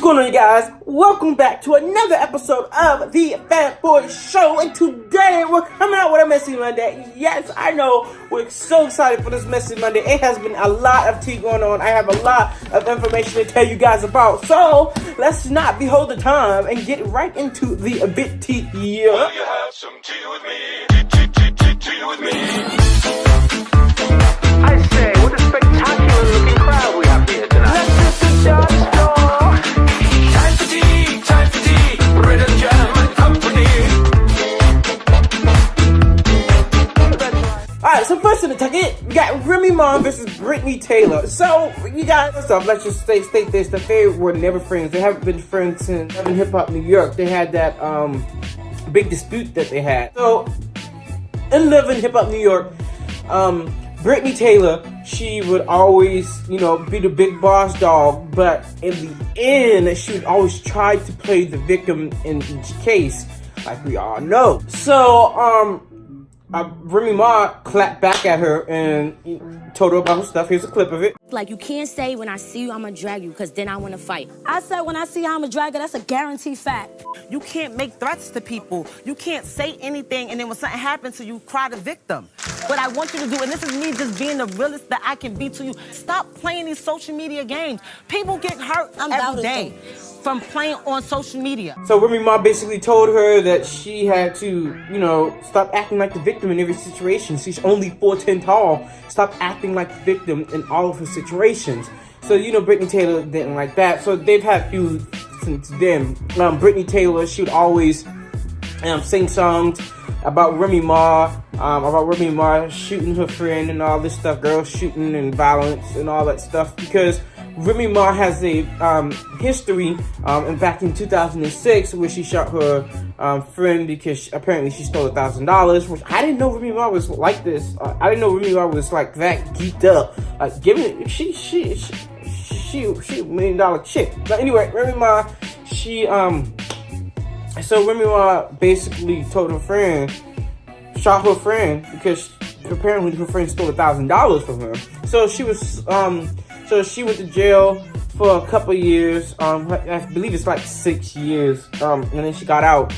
going on, you guys? Welcome back to another episode of the Fat Boy Show, and today we're coming out with a Messy Monday. Yes, I know, we're so excited for this Messy Monday. It has been a lot of tea going on. I have a lot of information to tell you guys about, so let's not behold the time and get right into the bit tea. Will you have some tea with me? Tea with me. I say, what a spectacular looking crowd we have here tonight. Let's just dance floor. Time for tea, Brittney Jam and Company. Alright, so first in the ticket, we got Remy Ma versus Brittney Taylor. So, you guys, first off, let's just state this, that they were never friends. They haven't been friends since Love and Hip Hop New York. They had that big dispute that they had. So, in Love and Hip Hop New York, Brittney Taylor, she would always, be the big boss dog, but in the end, she would always try to play the victim in each case, like we all know. So, Remy Ma clapped back at her and told her about her stuff. Here's a clip of it. Like, you can't say when I see you, I'm gonna drag you, because then I want to fight. I said when I see you, I'm a dragger. That's a guaranteed fact. You can't make threats to people. You can't say anything, and then when something happens to you, cry the victim. What I want you to do, and this is me just being the realest that I can be to you, stop playing these social media games. People get hurt every day from playing on social media. So Remy Ma basically told her that she had to, stop acting like the victim in every situation. She's only 4'10" tall. Stop acting like the victim in all of her situations. So, Brittney Taylor didn't like that. So they've had feuds since then. Brittney Taylor, she would always sing songs about Remy Ma shooting her friend and all this stuff, girls shooting and violence and all that stuff, because Remy Ma has a history back in 2006 where she shot her friend because apparently she stole $1,000, which I didn't know Remy Ma was like this. I didn't know Remy Ma was like that geeked up. Like, she a $1 million chick. But anyway, Remy Ma, so Remy Ma basically told her friend, shot her friend because apparently her friend stole $1,000 from her. So she was, so she went to jail for a couple years. I believe it's like 6 years. And then she got out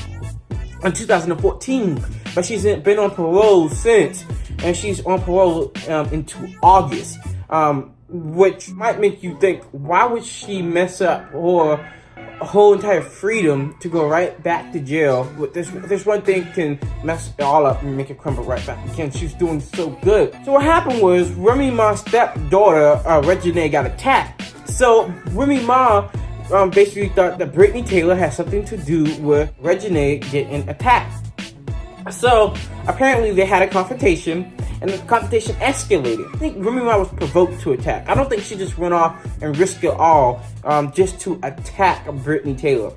in 2014. But she's been on parole since, and she's on parole into August. Which might make you think, why would she mess up her whole entire freedom to go right back to jail? This one thing can mess it all up and make it crumble right back again. She's doing so good. So what happened was Remy Ma's stepdaughter, Regine, got attacked. So Remy Ma basically thought that Brittney Taylor had something to do with Regine getting attacked. So apparently they had a confrontation, and the confrontation escalated. I think Remy Ma was provoked to attack. I don't think she just went off and risked it all just to attack Brittney Taylor.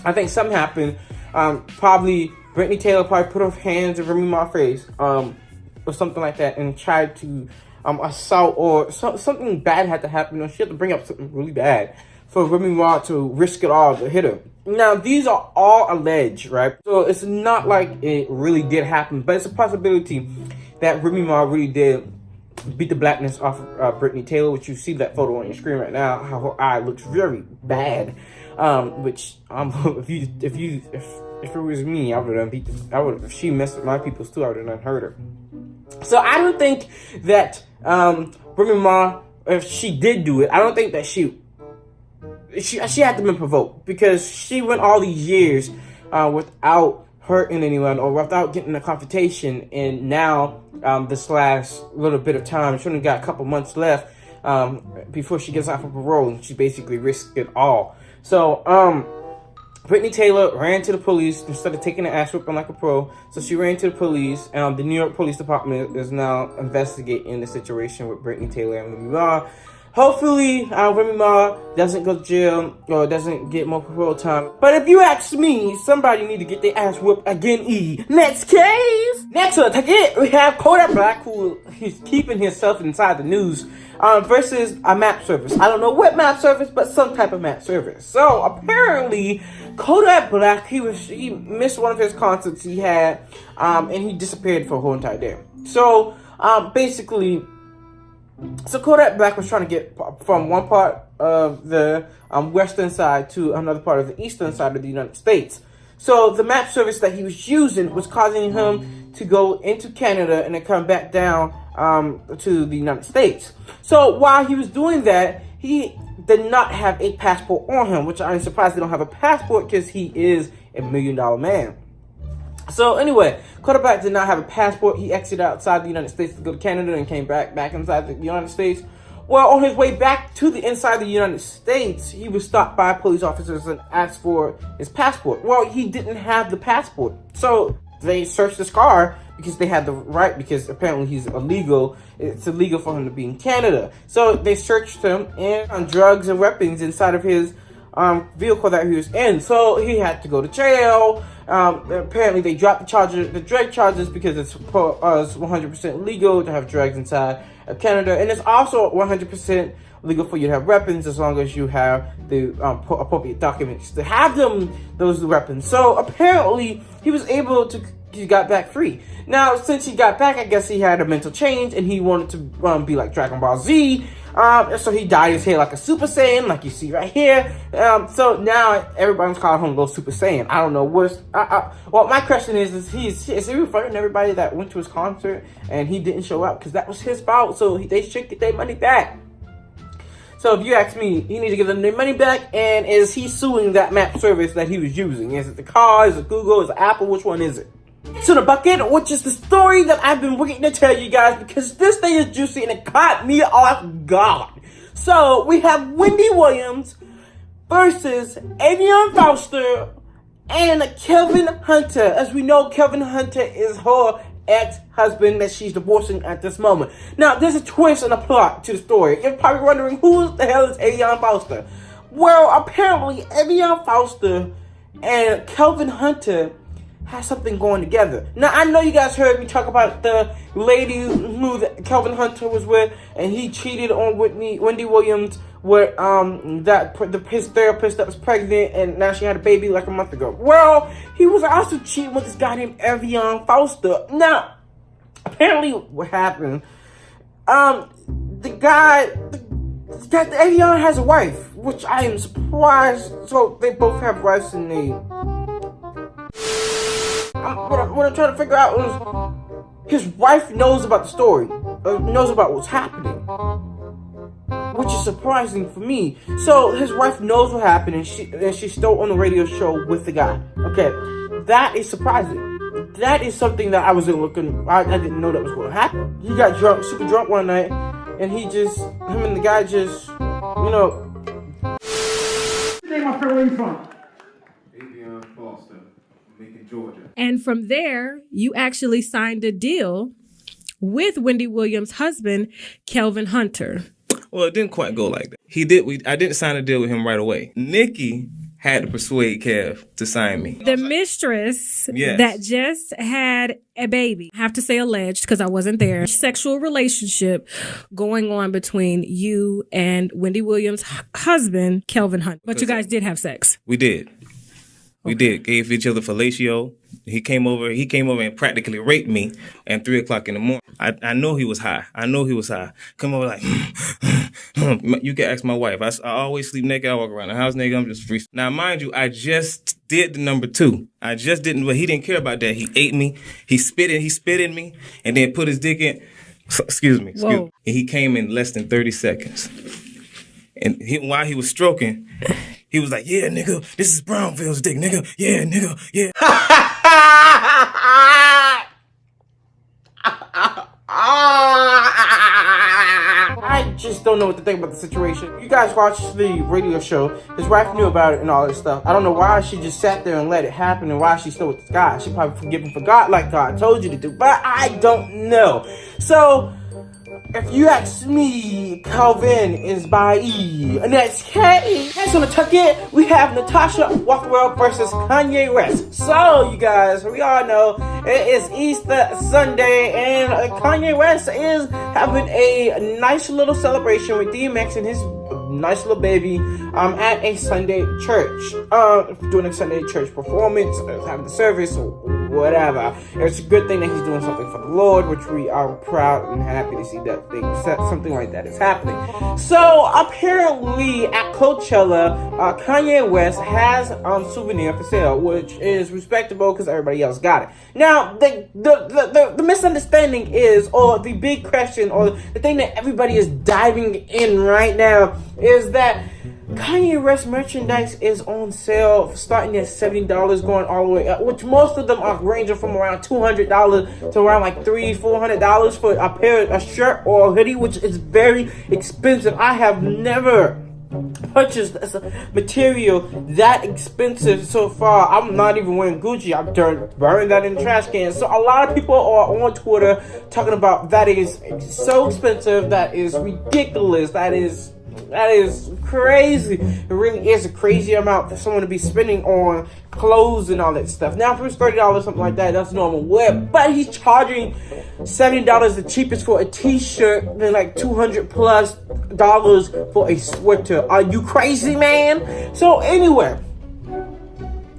I think something happened. Probably Brittney Taylor put her hands in Remy Ma's face or something like that, and tried to assault, or something bad had to happen. She had to bring up something really bad for Remy Ma to risk it all to hit her. Now, these are all alleged, right? So it's not like it really did happen, but it's a possibility that Remy Ma really did beat the blackness off of Brittney Taylor, which you see that photo on your screen right now, how her eye looks very bad. Which if it was me, I would have beat. If she messed with my peoples too, I would have not hurt her. So I don't think that Remy Ma, if she did do it, I don't think that she had to be provoked, because she went all these years without hurting anyone or without getting a confrontation, and now this last little bit of time, she only got a couple months left before she gets out of parole, and she basically risked it all. So Brittney Taylor ran to the police instead of taking the ass whipping like a pro. So she ran to the police, and the New York Police Department is now investigating the situation with Brittney Taylor and Remy Ma. Hopefully, Remy Ma doesn't go to jail or doesn't get more parole time. But if you ask me, somebody need to get their ass whooped again. Next case! Next up, we have Kodak Black, who is keeping himself inside the news, versus a map service. I don't know what map service, but some type of map service. So, apparently, Kodak Black, he missed one of his concerts he had, and he disappeared for a whole entire day. So, basically, So Kodak Black was trying to get from one part of the western side to another part of the eastern side of the United States. So the map service that he was using was causing him to go into Canada and then come back down to the United States. So while he was doing that, he did not have a passport on him, which I'm surprised they don't have a passport because he is a $1 million man. So anyway, Kodak Black did not have a passport. He exited outside the United States to go to Canada and came back inside the United States. Well, on his way back to the inside of the United States, he was stopped by police officers and asked for his passport. Well, he didn't have the passport. So they searched his car because they had the right, because apparently he's illegal. It's illegal for him to be in Canada. So they searched him and found drugs and weapons inside of his vehicle that he was in. So he had to go to jail. Apparently they dropped the drug charges because it's 100% legal to have drugs inside of Canada, and it's also 100% legal for you to have weapons as long as you have the appropriate documents to have those weapons. So apparently he got back free. Now, since he got back, I guess he had a mental change and he wanted to be like Dragon Ball Z. So he dyed his hair like a Super Saiyan, like you see right here. So now everybody's calling him Little Super Saiyan. I don't know what's. Well, my question is he referring to everybody that went to his concert and he didn't show up because that was his fault? So they should get their money back. So if you ask me, he needs to give them their money back. And is he suing that map service that he was using? Is it the car? Is it Google? Is it Apple? Which one is it? To the bucket, which is the story that I've been waiting to tell you guys because this thing is juicy and it caught me off guard. So we have Wendy Williams versus Avion Foster and Kelvin Hunter. As we know, Kelvin Hunter is her ex-husband that she's divorcing at this moment. Now, there's a twist and a plot to the story. You're probably wondering, who the hell is Avion Foster? Well, apparently, Avion Foster and Kelvin Hunter has something going together. Now, I know you guys heard me talk about the lady who Kelvin Hunter was with, and he cheated on Wendy Williams with his therapist that was pregnant, and now she had a baby like a month ago. Well, he was also cheating with this guy named Avion Foster. Now, apparently what happened, the Avion has a wife, which I am surprised. So they both have wives and what I'm trying to figure out is his wife knows about the story, knows about what's happening, which is surprising for me. So his wife knows what happened, and she's still on the radio show with the guy. Okay, that is surprising. That is something that I didn't know that was going to happen. He got drunk, super drunk one night, and him and the guy just, Name my friend, where you from? Avion Foster, Macon, Georgia. And from there, you actually signed a deal with Wendy Williams' husband, Kelvin Hunter. Well, it didn't quite go like that. I didn't sign a deal with him right away. Nikki had to persuade Kev to sign me. The mistress Yes. that just had a baby, I have to say alleged because I wasn't there, sexual relationship going on between you and Wendy Williams' husband, Kelvin Hunter. But you guys did have sex. We did. We did. Gave each other fellatio. He came over and practically raped me at 3:00 in the morning. I know he was high. Come over like, you can ask my wife. I always sleep naked. I walk around the house naked. I'm just free. Now, mind you, I just did the number 2. I just didn't, but he didn't care about that. He ate me. He spit in me and then put his dick in. Excuse me. And he came in less than 30 seconds. And while he was stroking, he was like, yeah, nigga, this is Brownville's dick, nigga. Yeah, nigga, yeah. I just don't know what to think about the situation. You guys watched the radio show. His wife knew about it and all this stuff. I don't know why she just sat there and let it happen and why she's still with this guy. She probably forgive and forgot like God told you to do, but I don't know. So, if you ask me, Calvin is by E. And that's K. Next on the tuck in, we have Natasha Rotwell versus Kanye West. So, you guys, we all know it is Easter Sunday, and Kanye West is having a nice little celebration with DMX and his nice little baby at a Sunday church. Doing a Sunday church performance, having the service, whatever. It's a good thing that he's doing something for the Lord, which we are proud and happy to see that something like that is happening. So apparently at Coachella, Kanye West has souvenir for sale, which is respectable because everybody else got it. Now the misunderstanding is, or the big question, or the thing that everybody is diving in right now is that Kanye West merchandise is on sale starting at $70, going all the way up, which most of them are ranging from around $200 to around like $300-$400 for a shirt or a hoodie, which is very expensive. I have never purchased material that expensive so far. I'm not even wearing Gucci. I've burned that in the trash can. So a lot of people are on Twitter talking about that is so expensive, that is ridiculous, that is crazy. It really is a crazy amount for someone to be spending on clothes and all that stuff. Now, if it was $30, something like that, that's normal wear. But he's charging $70 the cheapest for a t-shirt, then like $200+ for a sweater. Are you crazy, man? So anyway,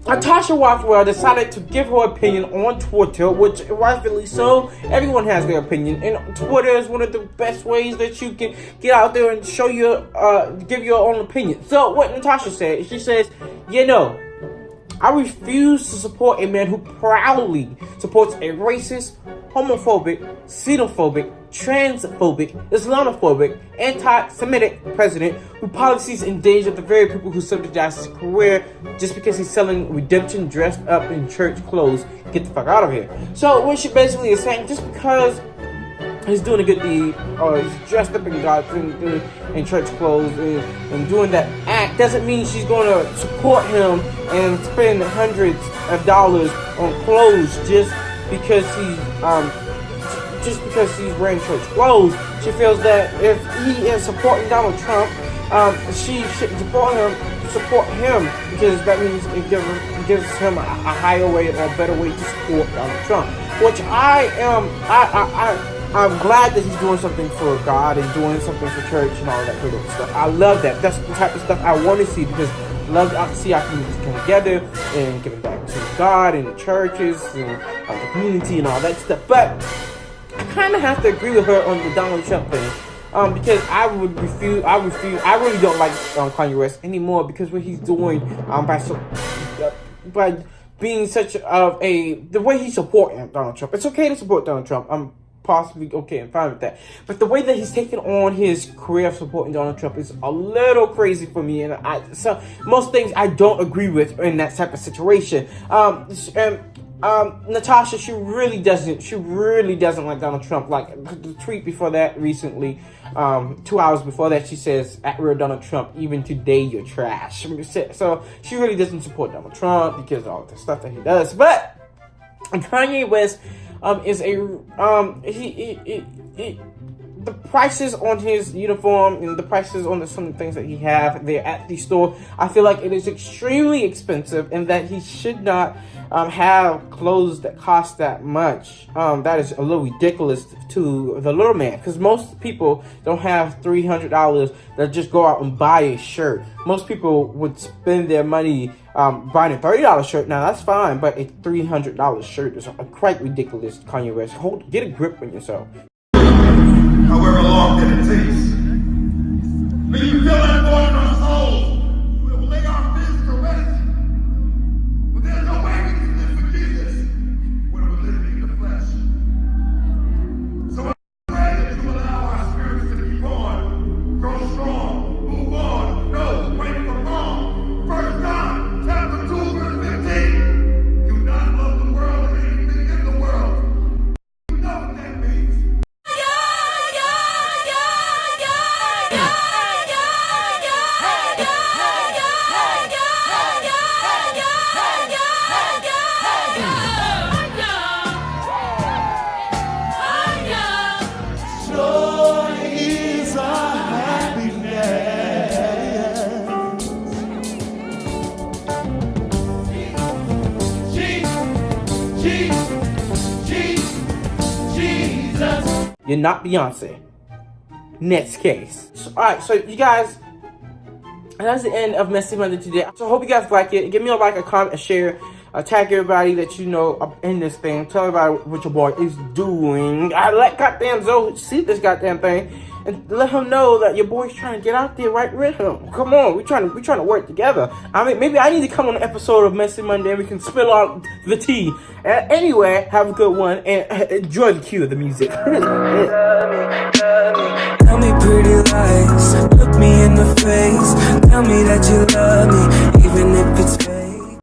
Natasha Rotwell decided to give her opinion on Twitter, which rightfully so. Everyone has their opinion, and Twitter is one of the best ways that you can get out there and show your, give your own opinion. So what Natasha said, she says, I refuse to support a man who proudly supports a racist, homophobic, xenophobic, transphobic, Islamophobic, anti-Semitic president whose policies endanger the very people who subsidize his career just because he's selling redemption dressed up in church clothes. Get the fuck out of here. So what she basically is saying, just because he's doing a good deed, or he's dressed up in in church clothes and doing that act, doesn't mean she's going to support him and spend hundreds of dollars on clothes just because he's wearing church clothes. She feels that if he is supporting Donald Trump, she should support him because that means it gives him a higher way or a better way to support Donald Trump. Which I'm glad that he's doing something for God and doing something for church and all that good stuff. I love that. That's the type of stuff I want to see, because I love to see our communities come together and giving back to God and the churches and the community and all that stuff. But I kind of have to agree with her on the Donald Trump thing, because I refuse. I really don't like Kanye West anymore, because what he's doing by being such the way he's supporting Donald Trump. It's okay to support Donald Trump. I'm possibly okay and fine with that, but the way that he's taking on his career of supporting Donald Trump is a little crazy for me, and so most things I don't agree with in that type of situation. Natasha, she really doesn't like Donald Trump. Like the tweet before that recently, 2 hours before that, she says, "At real Donald Trump, even today you're trash." So she really doesn't support Donald Trump because of all the stuff that he does. But Kanye West is the prices on his uniform and the prices on some of the things that he have there at the store, I feel like it is extremely expensive, and that he should not have clothes that cost that much. That is a little ridiculous to the little man, because most people don't have $300 that just go out and buy a shirt. Most people would spend their money buying a $30 shirt. Now that's fine, but a $300 shirt is quite ridiculous. Kanye West, get a grip on yourself. However long that it takes. May you feel that void in our souls. We will lay our fists to rest. But there's no way we can live for Jesus when we're living in the flesh. So I pray that you allow our spirits to keep on, grow strong, move on, no, wait for wrong. 1 John chapter 2, verse 15. Do not love the world or anything in the world. You know what that means. You're not Beyonce. Next case. Alright, so you guys, that's the end of Messy Monday today. So I hope you guys like it. Give me a like, a comment, a share. Tag everybody that you know up in this thing. Tell everybody what your boy is doing. I let gotdamnzo see this goddamn thing. And let him know that your boy's trying to get out there right with him. Come on, we trying to work together. I mean, maybe I need to come on an episode of Messy Monday and we can spill out the tea. Anyway, have a good one and enjoy the cue of the music. Tell me pretty lies, look me in the face, tell me that you love me.